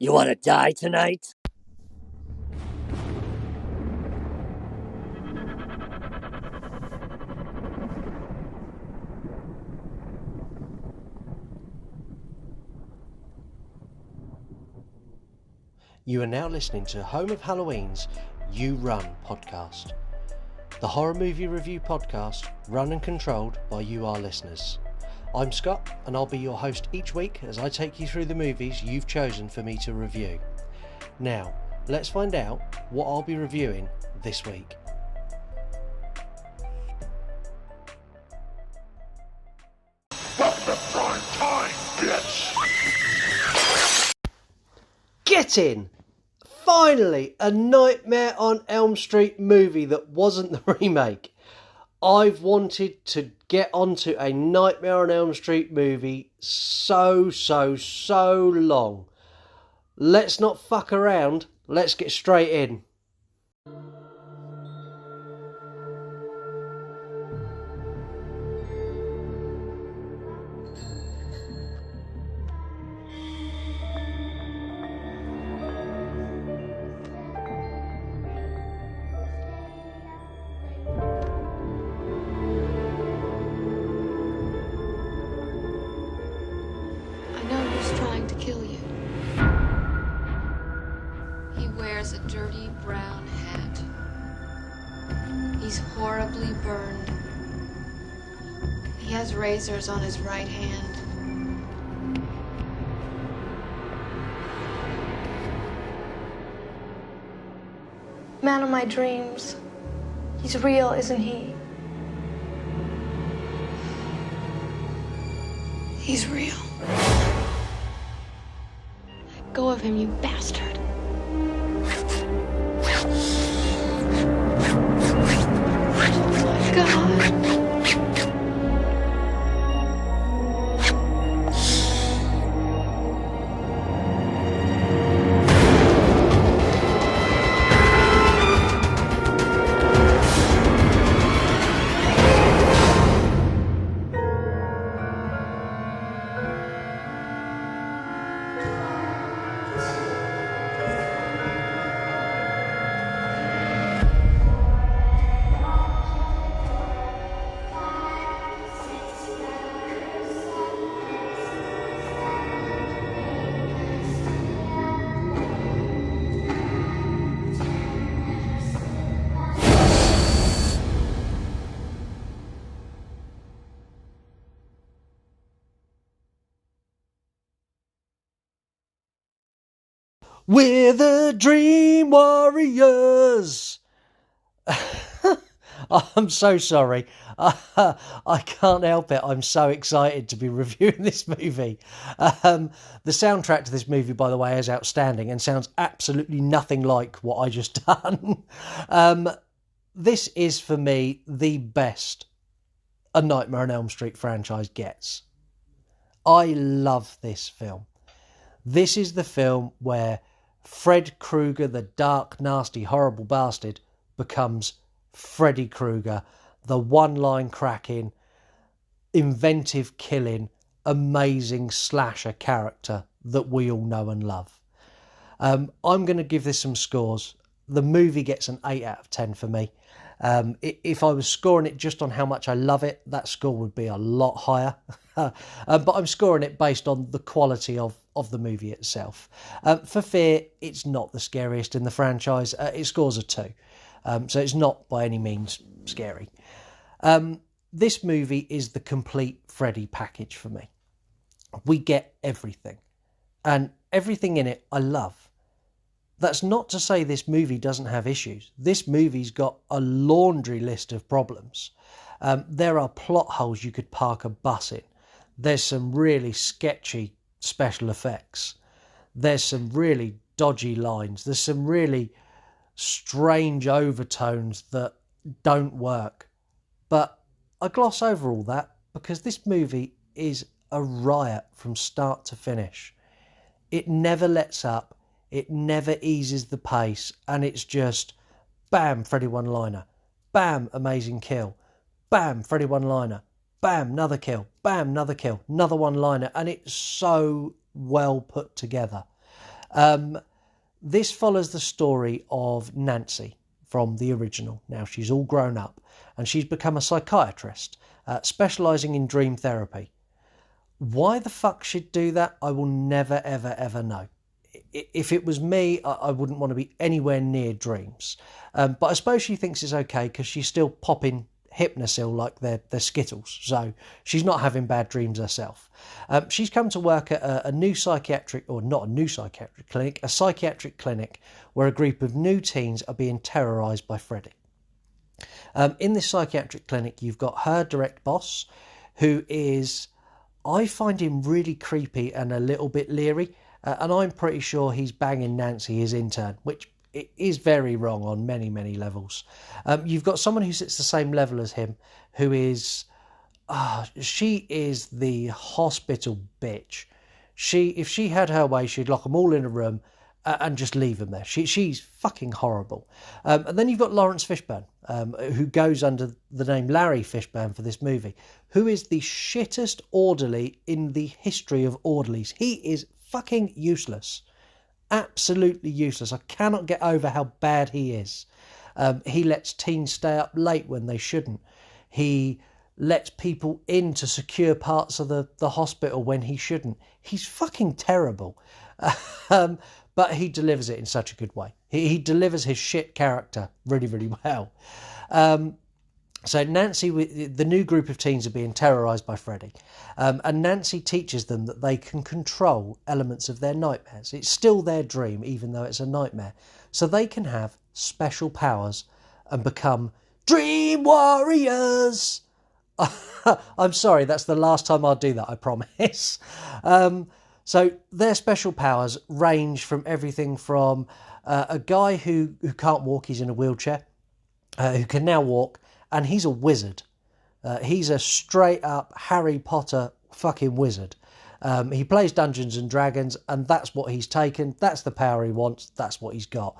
You want to die tonight? You are now listening to Home of Halloween's You Run podcast, the horror movie review podcast run and controlled by you, our listeners. I'm Scott, and I'll be your host each week as I take you through the movies you've chosen for me to review. Now, let's find out what I'll be reviewing this week. Welcome to prime time, bitch! Get in! Finally, a Nightmare on Elm Street movie that wasn't the remake. I've wanted to get onto a Nightmare on Elm Street movie so long. Let's not fuck around, let's get straight in. Trying to kill you. He wears a dirty brown hat. He's horribly burned. He has razors on his right hand. Man of my dreams. He's real, isn't he? He's real. Let go of him, you bastard. Oh my God. We're the Dream Warriors! I'm so sorry. I can't help it. I'm so excited to be reviewing this movie. The soundtrack to this movie, by the way, is outstanding and sounds absolutely nothing like what I just done. This is, for me, the best a Nightmare on Elm Street franchise gets. I love this film. This is the film where Fred Krueger, the dark, nasty, horrible bastard, becomes Freddy Krueger, the one-line cracking, inventive killing, amazing slasher character that we all know and love. I'm going to give this some scores. The movie gets an 8 out of 10 for me. If I was scoring it just on how much I love it, that score would be a lot higher. But I'm scoring it based on the quality of the movie itself. For fear, it's not the scariest in the franchise. It scores a 2. So it's not by any means scary. This movie is the complete Freddy package for me. We get everything. And everything in it I love. That's not to say this movie doesn't have issues. This movie's got a laundry list of problems. There are plot holes you could park a bus in. There's some really sketchy special effects. There's some really dodgy lines. There's some really strange overtones that don't work. But I gloss over all that because this movie is a riot from start to finish. It never lets up. It never eases the pace, and it's just bam, Freddy one-liner, bam, amazing kill, bam, Freddy one-liner, bam, another kill, bam, another kill, another one-liner, and it's so well put together. This follows the story of Nancy from the original. Now she's all grown up and she's become a psychiatrist, specialising in dream therapy. Why the fuck she'd do that, I will never, ever, ever know. If it was me, I wouldn't want to be anywhere near dreams. But I suppose she thinks it's okay because she's still popping Hypnosil like they're Skittles. So she's not having bad dreams herself. She's come to work at a new psychiatric, or not a new psychiatric clinic, a psychiatric clinic where a group of new teens are being terrorised by Freddy. In this psychiatric clinic, you've got her direct boss, who is, I find him really creepy and a little bit leery. And I'm pretty sure he's banging Nancy, his intern, which is very wrong on many, many levels. You've got someone who sits the same level as him, who is, she is the hospital bitch. If she had her way, she'd lock them all in a room and just leave them there. She's fucking horrible. And then you've got Lawrence Fishburne, who goes under the name Larry Fishburne for this movie, who is the shittest orderly in the history of orderlies. He is fucking useless. Absolutely useless. I cannot get over how bad he is. He lets teens stay up late when they shouldn't. He lets people in to secure parts of the hospital when he shouldn't. He's fucking terrible. But he delivers it in such a good way. He delivers his shit character really, really well. So Nancy, the new group of teens are being terrorised by Freddy. And Nancy teaches them that they can control elements of their nightmares. It's still their dream, even though it's a nightmare. So they can have special powers and become dream warriors. I'm sorry, that's the last time I'll do that, I promise. So their special powers range from everything from a guy who can't walk, he's in a wheelchair, who can now walk, and he's a wizard. He's a straight up Harry Potter fucking wizard. He plays Dungeons and Dragons, and that's what he's taken. That's the power he wants. That's what he's got.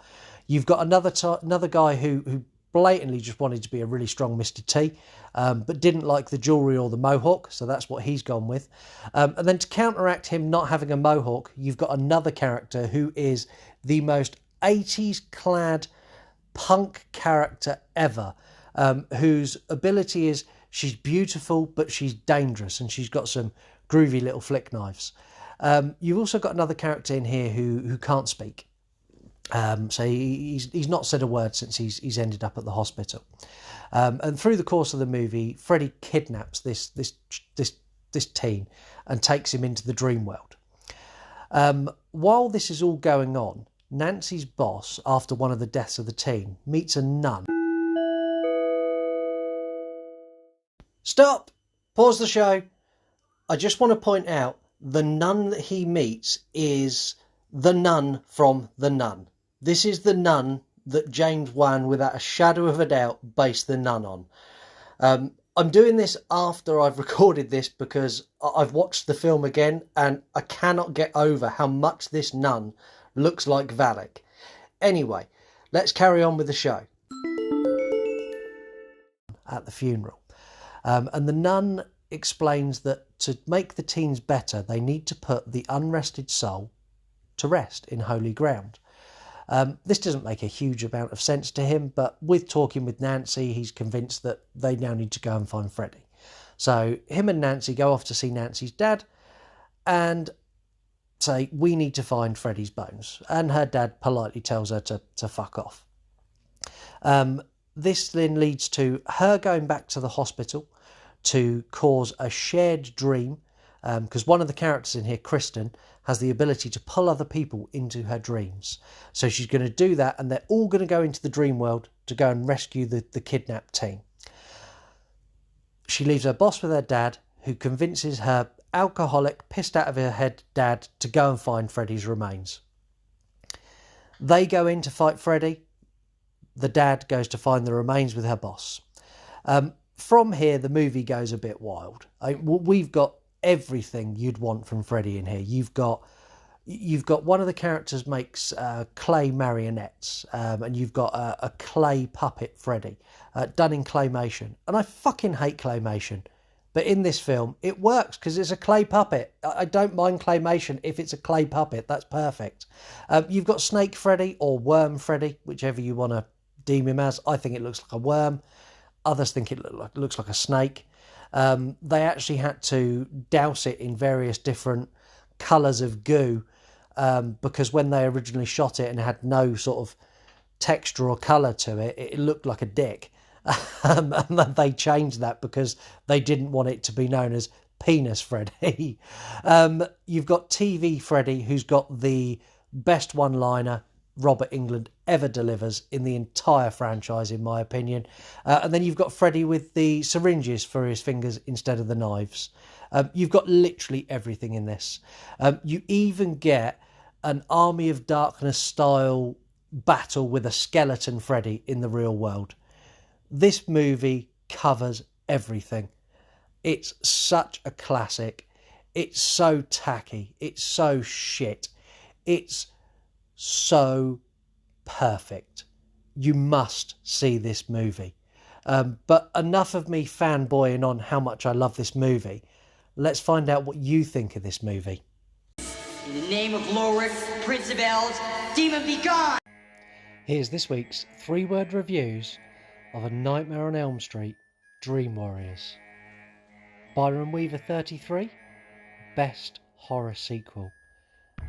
You've got another guy who blatantly just wanted to be a really strong Mr. T, but didn't like the jewellery or the mohawk, so that's what he's gone with. And then to counteract him not having a mohawk, you've got another character who is the most 80s clad punk character ever. Whose ability is she's beautiful, but she's dangerous, and she's got some groovy little flick knives. You've also got another character in here who can't speak. So he's not said a word since he's ended up at the hospital. And through the course of the movie, Freddy kidnaps this teen and takes him into the dream world. While this is all going on, Nancy's boss, after one of the deaths of the teen, meets a nun. Stop! Pause the show. I just want to point out the nun that he meets is the nun from The Nun. This is the nun that James Wan, without a shadow of a doubt, based The Nun on. I'm doing this after I've recorded this because I've watched the film again and I cannot get over how much this nun looks like Valak. Anyway, let's carry on with the show. At the funeral. And the nun explains that to make the teens better, they need to put the unrested soul to rest in holy ground. This doesn't make a huge amount of sense to him, but with talking with Nancy, he's convinced that they now need to go and find Freddy. So him and Nancy go off to see Nancy's dad and say, we need to find Freddy's bones. And her dad politely tells her to fuck off. This then leads to her going back to the hospital to cause a shared dream, because one of the characters in here, Kristen, has the ability to pull other people into her dreams. So she's going to do that, and they're all going to go into the dream world to go and rescue the kidnapped teen. She leaves her boss with her dad, who convinces her alcoholic, pissed out of her head dad to go and find Freddy's remains. They go in to fight Freddy. The dad goes to find the remains with her boss. From here, the movie goes a bit wild. We've got everything you'd want from Freddy in here. You've got one of the characters makes clay marionettes, and you've got a clay puppet Freddy done in claymation. And I fucking hate claymation. But in this film, it works because it's a clay puppet. I don't mind claymation if it's a clay puppet. That's perfect. You've got Snake Freddy or Worm Freddy, whichever you want to deem him as. I think it looks like a worm. Others think it looks like a snake. They actually had to douse it in various different colours of goo because when they originally shot it and had no sort of texture or colour to it, it looked like a dick. And then they changed that because they didn't want it to be known as Penis Freddy. You've got TV Freddy, who's got the best one-liner Robert Englund ever delivers in the entire franchise, in my opinion. And then you've got Freddy with the syringes for his fingers instead of the knives. You've got literally everything in this. You even get an Army of Darkness style battle with a skeleton Freddy in the real world. This movie covers everything. It's such a classic. It's so tacky. It's so shit. It's so perfect. You must see this movie. But enough of me fanboying on how much I love this movie. Let's find out what you think of this movie. In the name of Lorik, Prince of Elves, demon be gone! Here's this week's 3-word reviews of A Nightmare on Elm Street, Dream Warriors. Byron Weaver 33, Best Horror Sequel.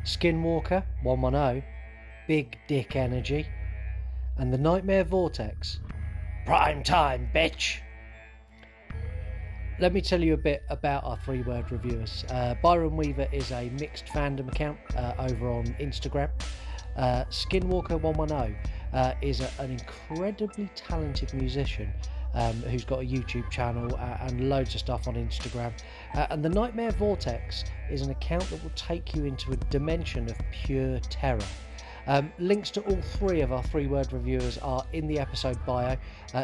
Skinwalker 110, Big Dick Energy. And The Nightmare Vortex, Prime Time, bitch! Let me tell you a bit about our 3-word reviewers. Byron Weaver is a mixed fandom account over on Instagram. Skinwalker 110 is an incredibly talented musician who's got a YouTube channel and loads of stuff on Instagram. And the Nightmare Vortex is an account that will take you into a dimension of pure terror. Links to all 3 of our 3-word reviewers are in the episode bio,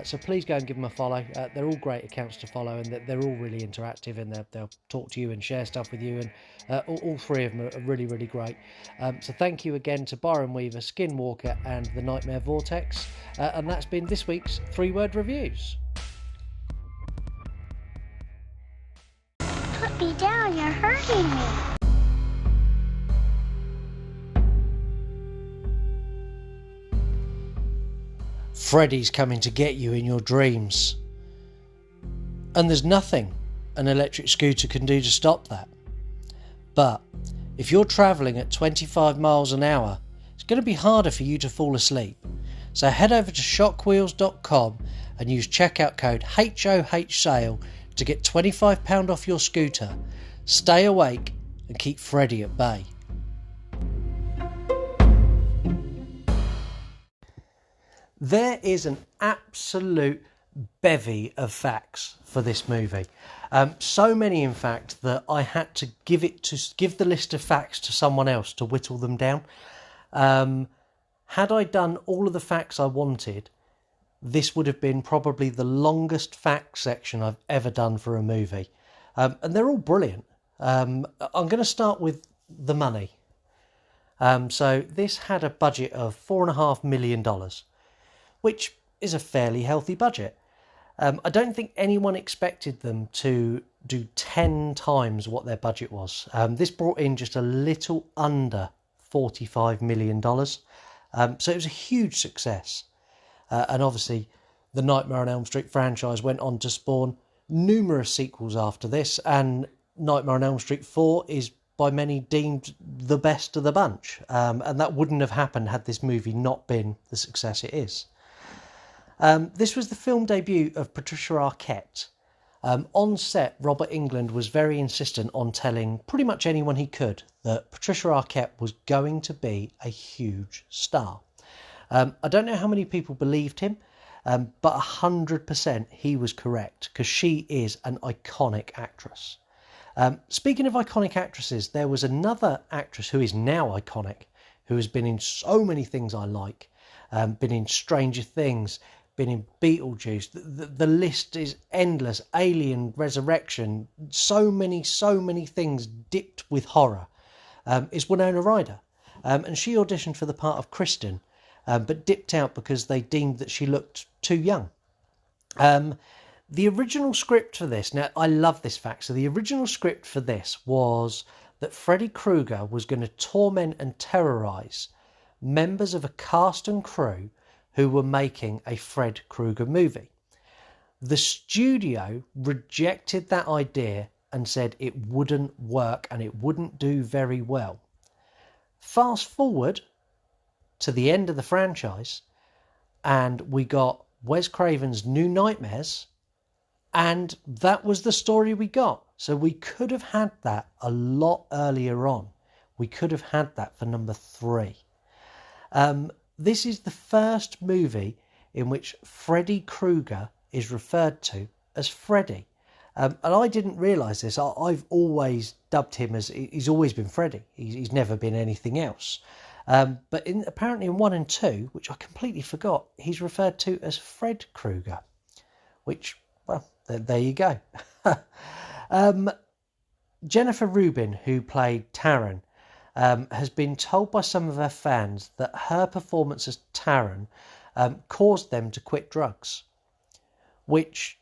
so please go and give them a follow. They're all great accounts to follow, and they're all really interactive, and they'll talk to you and share stuff with you, and all 3 of them are really, really great. So thank you again to Byron Weaver, Skinwalker and The Nightmare Vortex, and that's been this week's 3-word reviews. Put me down, you're hurting me. Freddy's coming to get you in your dreams. And there's nothing an electric scooter can do to stop that. But if you're travelling at 25 miles an hour, it's going to be harder for you to fall asleep. So head over to shockwheelz.com and use checkout code HOHSALE to get £25 off your scooter. Stay awake and keep Freddy at bay. There is an absolute bevy of facts for this movie. So many, in fact, that I had to give the list of facts to someone else to whittle them down. Had I done all of the facts I wanted, this would have been probably the longest facts section I've ever done for a movie. And they're all brilliant. I'm going to start with the money. So this had a budget of $4.5 million. Which is a fairly healthy budget. I don't think anyone expected them to do 10 times what their budget was. This brought in just a little under $45 million. So it was a huge success. And obviously, the Nightmare on Elm Street franchise went on to spawn numerous sequels after this, and Nightmare on Elm Street 4 is by many deemed the best of the bunch. And that wouldn't have happened had this movie not been the success it is. This was the film debut of Patricia Arquette. On set, Robert Englund was very insistent on telling pretty much anyone he could that Patricia Arquette was going to be a huge star. I don't know how many people believed him, but 100% he was correct, because she is an iconic actress. Speaking of iconic actresses, there was another actress who is now iconic, who has been in so many things I like, been in Stranger Things, been in Beetlejuice, the list is endless, Alien, Resurrection, so many things dipped with horror, is Winona Ryder. And she auditioned for the part of Kristen, but dipped out because they deemed that she looked too young. The original script for this, now I love this fact, so the original script for this was that Freddy Krueger was going to torment and terrorise members of a cast and crew who were making a Fred Krueger movie. The studio rejected that idea and said it wouldn't work and it wouldn't do very well. Fast forward to the end of the franchise, and we got Wes Craven's New Nightmares, and that was the story we got. So we could have had that a lot earlier on. We could have had that for number 3. This is the first movie in which Freddy Krueger is referred to as Freddy. And I didn't realise this. I've always dubbed him as... He's always been Freddy. He's never been anything else. But apparently in 1 and 2, which I completely forgot, he's referred to as Fred Krueger. Which, well, there you go. Jennifer Rubin, who played Taryn, has been told by some of her fans that her performance as Taryn caused them to quit drugs. Which,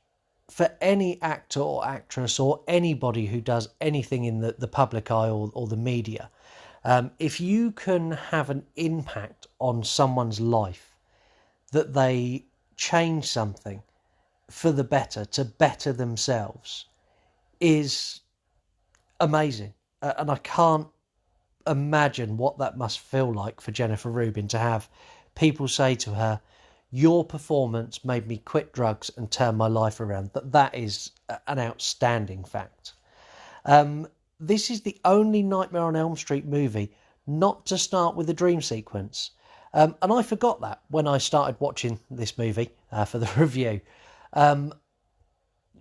for any actor or actress or anybody who does anything in the public eye or the media, if you can have an impact on someone's life, that they change something for the better, to better themselves, is amazing. And I can't imagine what that must feel like for Jennifer Rubin to have people say to her, your performance made me quit drugs and turn my life around. That is an outstanding fact. This is the only Nightmare on Elm Street movie not to start with a dream sequence. And I forgot that when I started watching this movie for the review.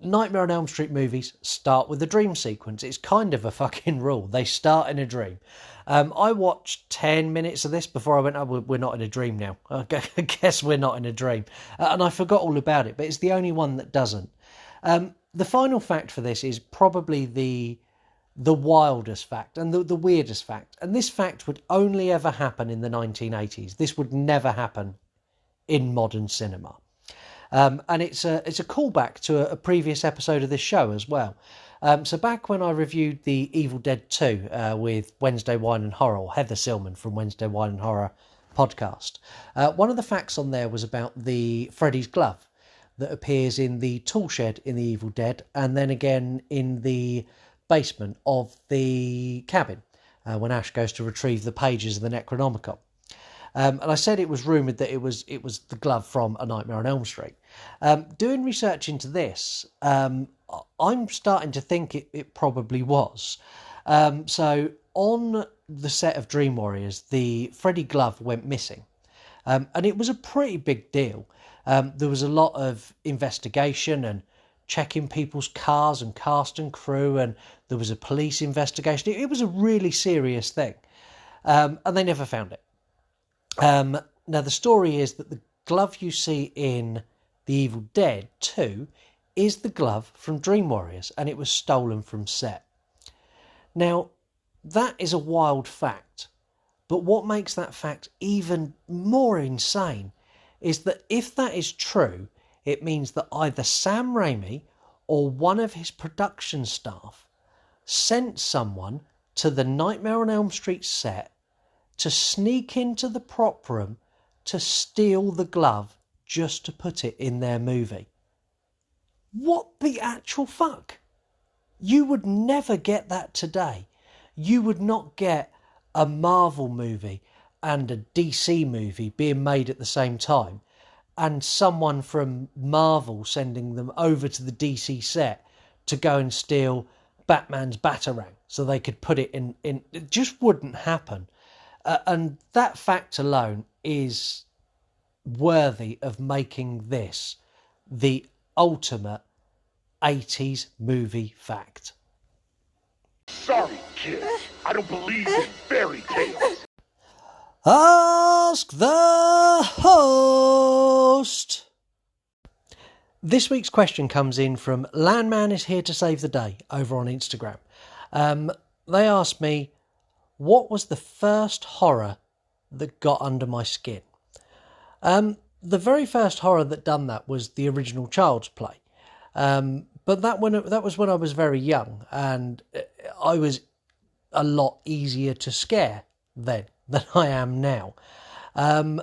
Nightmare on Elm Street movies start with a dream sequence. It's kind of a fucking rule. They start in a dream. I watched 10 minutes of this before I went, oh, we're not in a dream now. I guess we're not in a dream. And I forgot all about it, but it's the only one that doesn't. The final fact for this is probably the wildest fact and the weirdest fact. And this fact would only ever happen in the 1980s. This would never happen in modern cinema. And it's a callback to a previous episode of this show as well. So back when I reviewed the Evil Dead 2 with Wednesday Wine and Horror, or Heather Silman from Wednesday Wine and Horror podcast, one of the facts on there was about the Freddy's glove that appears in the tool shed in the Evil Dead, and then again in the basement of the cabin when Ash goes to retrieve the pages of the Necronomicon. And I said it was rumoured that it was the glove from A Nightmare on Elm Street. Doing research into this, I'm starting to think it probably was. So on the set of Dream Warriors, the Freddy glove went missing. And it was a pretty big deal. There was a lot of investigation and checking people's cars and cast and crew, and there was a police investigation. It was a really serious thing. And they never found it. Now, the story is that the glove you see in The Evil Dead 2 is the glove from Dream Warriors, and it was stolen from set. Now, that is a wild fact, but what makes that fact even more insane is that if that is true, it means that either Sam Raimi or one of his production staff sent someone to the Nightmare on Elm Street set to sneak into the prop room to steal the glove just to put it in their movie. What the actual fuck? You would never get that today. You would not get a Marvel movie and a DC movie being made at the same time, and someone from Marvel sending them over to the DC set to go and steal Batman's Batarang so they could put it in. It just wouldn't happen. And that fact alone is worthy of making this the ultimate 80s movie fact. Sorry, kid. I don't believe in fairy tales. Ask the host. This week's question comes in from Landman is Here to Save the Day over on Instagram. They asked me, what was the first horror that got under my skin? The very first horror that done that was the original Child's Play. But that was when I was very young, and I was a lot easier to scare then than I am now. A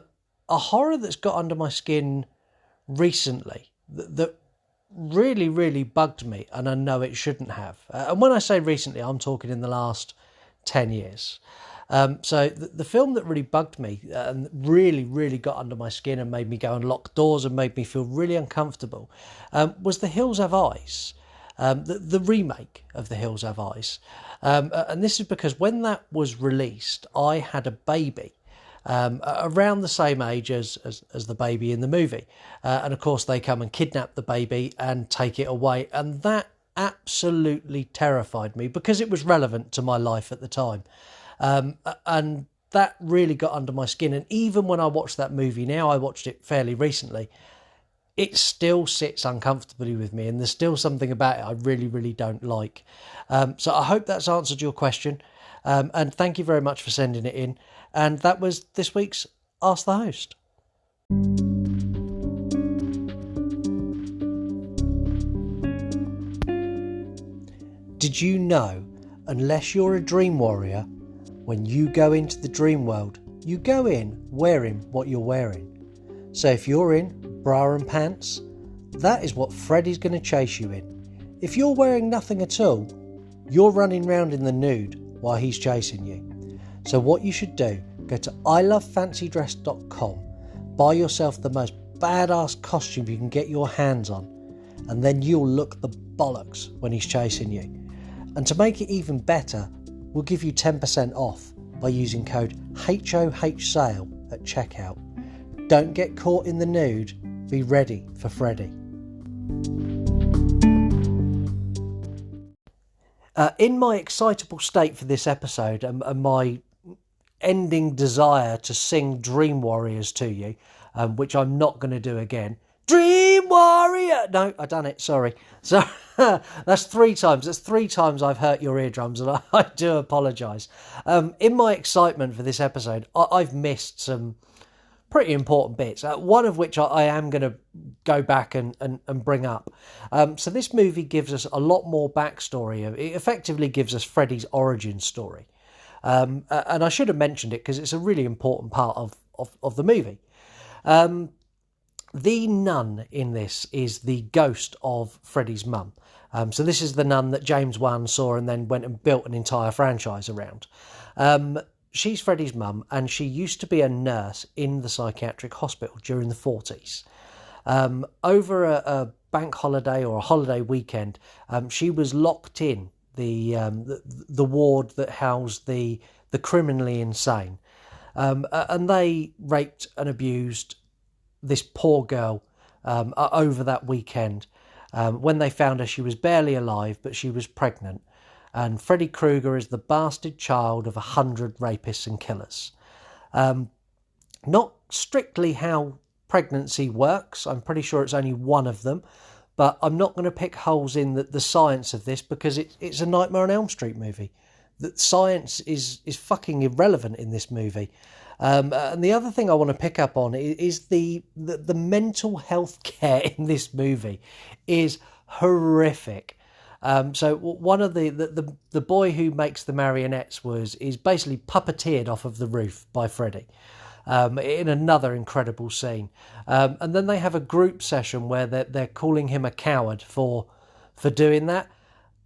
horror that's got under my skin recently that really, really bugged me, and I know it shouldn't have. And when I say recently, I'm talking in the last 10 years. So the film that really bugged me and really, really got under my skin and made me go and lock doors and made me feel really uncomfortable was The Hills Have Eyes, the remake of The Hills Have Eyes. And this is because when that was released, I had a baby around the same age as the baby in the movie. And of course, they come and kidnap the baby and take it away. And that absolutely terrified me because it was relevant to my life at the time. And that really got under my skin. And even when I watched that movie now, I watched it fairly recently, it still sits uncomfortably with me. And there's still something about it I really, really don't like. So I hope that's answered your question. And thank you very much for sending it in. And that was this week's Ask the Host. Did you know, unless you're a dream warrior, when you go into the dream world, you go in wearing what you're wearing. So if you're in bra and pants, that is what Freddy's going to chase you in. If you're wearing nothing at all, you're running round in the nude while he's chasing you. So what you should do, go to ilovefancydress.com, buy yourself the most badass costume you can get your hands on, and then you'll look the bollocks when he's chasing you. And to make it even better, we'll give you 10% off by using code HOHSALE at checkout. Don't get caught in the nude. Be ready for Freddy. In my excitable state for this episode and my ending desire to sing Dream Warriors to you, which I'm not going to do again. Dream Warrior! No, I done it, sorry. So that's 3 times. That's 3 times I've hurt your eardrums, and I do apologise. In my excitement for this episode, I've missed some pretty important bits, one of which I am going to go back and bring up. So this movie gives us a lot more backstory. It effectively gives us Freddy's origin story. And I should have mentioned it because it's a really important part of the movie. The nun in this is the ghost of Freddy's mum. So this is the nun that James Wan saw and then went and built an entire franchise around. She's Freddy's mum, and she used to be a nurse in the psychiatric hospital during the 40s. Over a bank holiday or a holiday weekend, she was locked in the ward that housed the criminally insane. And they raped and abused this poor girl over that weekend. When they found her, she was barely alive, but she was pregnant. And Freddy Krueger is the bastard child of 100 rapists and killers. Not strictly how pregnancy works. I'm pretty sure it's only one of them. But I'm not going to pick holes in the science of this because it's a Nightmare on Elm Street movie. That science is fucking irrelevant in this movie. And the other thing I want to pick up on is the mental health care in this movie is horrific. So one of the boy who makes the marionettes is basically puppeteered off of the roof by Freddy. In another incredible scene. And then they have a group session where they're calling him a coward for doing that.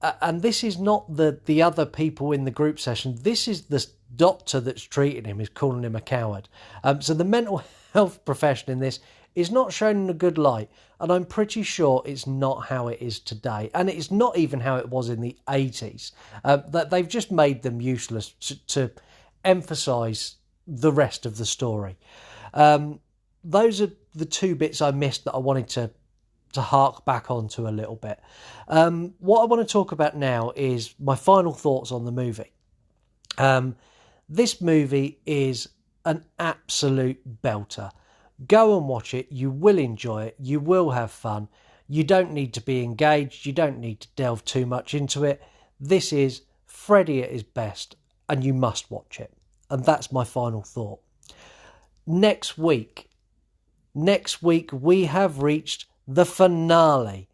And this is not the other people in the group session. This is the doctor that's treating him is calling him a coward. So the mental health profession in this is not shown in a good light. And I'm pretty sure it's not how it is today. And it's not even how it was in the 80s. That they've just made them useless to emphasise the rest of the story. Those are the 2 bits I missed that I wanted to hark back onto a little bit. What I want to talk about now is my final thoughts on the movie. This movie is an absolute belter. Go and watch it. You will enjoy it. You will have fun. You don't need to be engaged. You don't need to delve too much into it. This is Freddy at his best, and you must watch it. And that's my final thought. Next week we have reached the finale.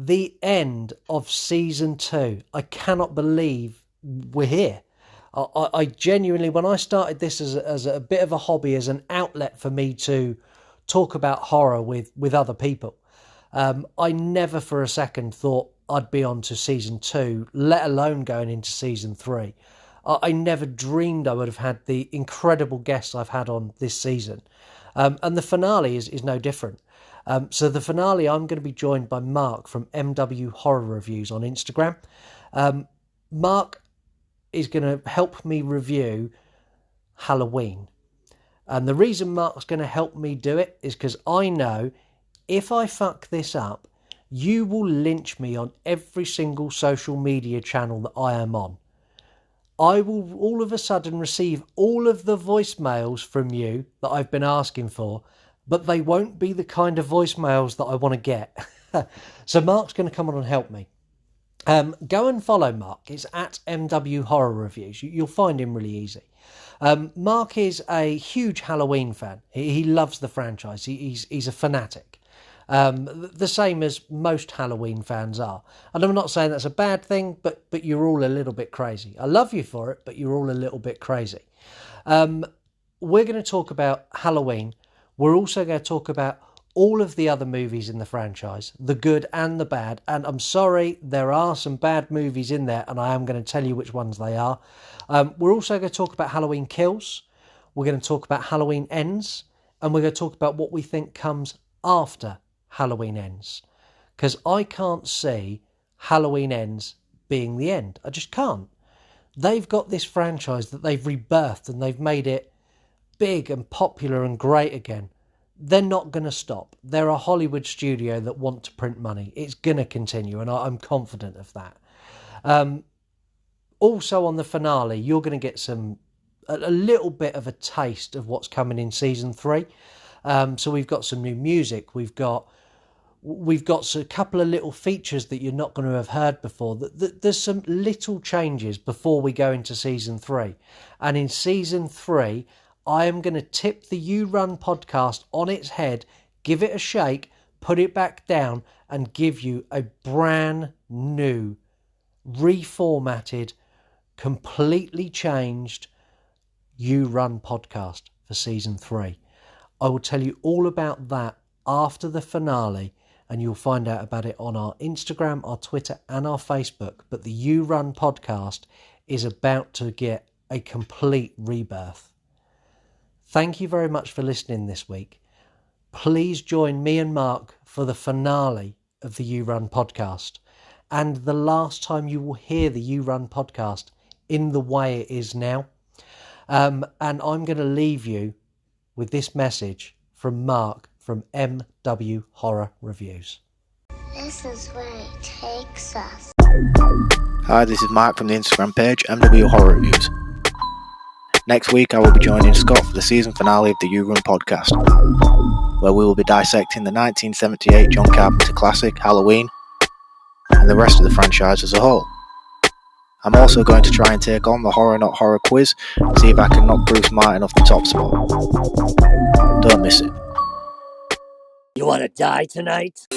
The end of season 2. I cannot believe we're here. I genuinely, when I started this as a bit of a hobby, as an outlet for me to talk about horror with other people, I never for a second thought I'd be on to season 2, let alone going into season 3. I never dreamed I would have had the incredible guests I've had on this season. And the finale is no different. So the finale, I'm going to be joined by Mark from MW Horror Reviews on Instagram. Mark is going to help me review Halloween. And the reason Mark's going to help me do it is because I know if I fuck this up, you will lynch me on every single social media channel that I am on. I will all of a sudden receive all of the voicemails from you that I've been asking for, but they won't be the kind of voicemails that I want to get. So Mark's going to come on and help me. Go and follow Mark. It's at MW Horror Reviews. You'll find him really easy. Mark is a huge Halloween fan. He loves the franchise. He's a fanatic. The same as most Halloween fans are. And I'm not saying that's a bad thing, but you're all a little bit crazy. I love you for it, but you're all a little bit crazy. We're going to talk about Halloween. We're also going to talk about all of the other movies in the franchise, the good and the bad. And I'm sorry, there are some bad movies in there, and I am going to tell you which ones they are. We're also going to talk about Halloween Kills. We're going to talk about Halloween Ends. And we're going to talk about what we think comes after Halloween Ends. Because I can't see Halloween Ends being the end. I just can't. They've got this franchise that they've rebirthed and they've made it big and popular and great again. They're not going to stop. They're a Hollywood studio that want to print money. It's going to continue, and I'm confident of that. Also on the finale, you're going to get a little bit of a taste of what's coming in season 3. So we've got some new music. We've got a couple of little features that you're not going to have heard before. There's some little changes before we go into season 3. And in season 3, I am going to tip the You Run podcast on its head, give it a shake, put it back down, and give you a brand new, reformatted, completely changed You Run podcast for season 3. I will tell you all about that after the finale, and you'll find out about it on our Instagram, our Twitter, and our Facebook. But the You Run podcast is about to get a complete rebirth. Thank you very much for listening this week. Please join me and Mark for the finale of the You Run podcast, and the last time you will hear the You Run podcast in the way it is now. And I'm going to leave you with this message from Mark from MW Horror Reviews. This is where it takes us. Hi, this is Mark from the Instagram page MW Horror Reviews. Next week I will be joining Scott for the season finale of the You Run podcast, where we will be dissecting the 1978 John Carpenter classic Halloween and the rest of the franchise as a whole. I'm also going to try and take on the Horror Not Horror quiz and see if I can knock Bruce Martin off the top spot. Don't miss it. You want to die tonight?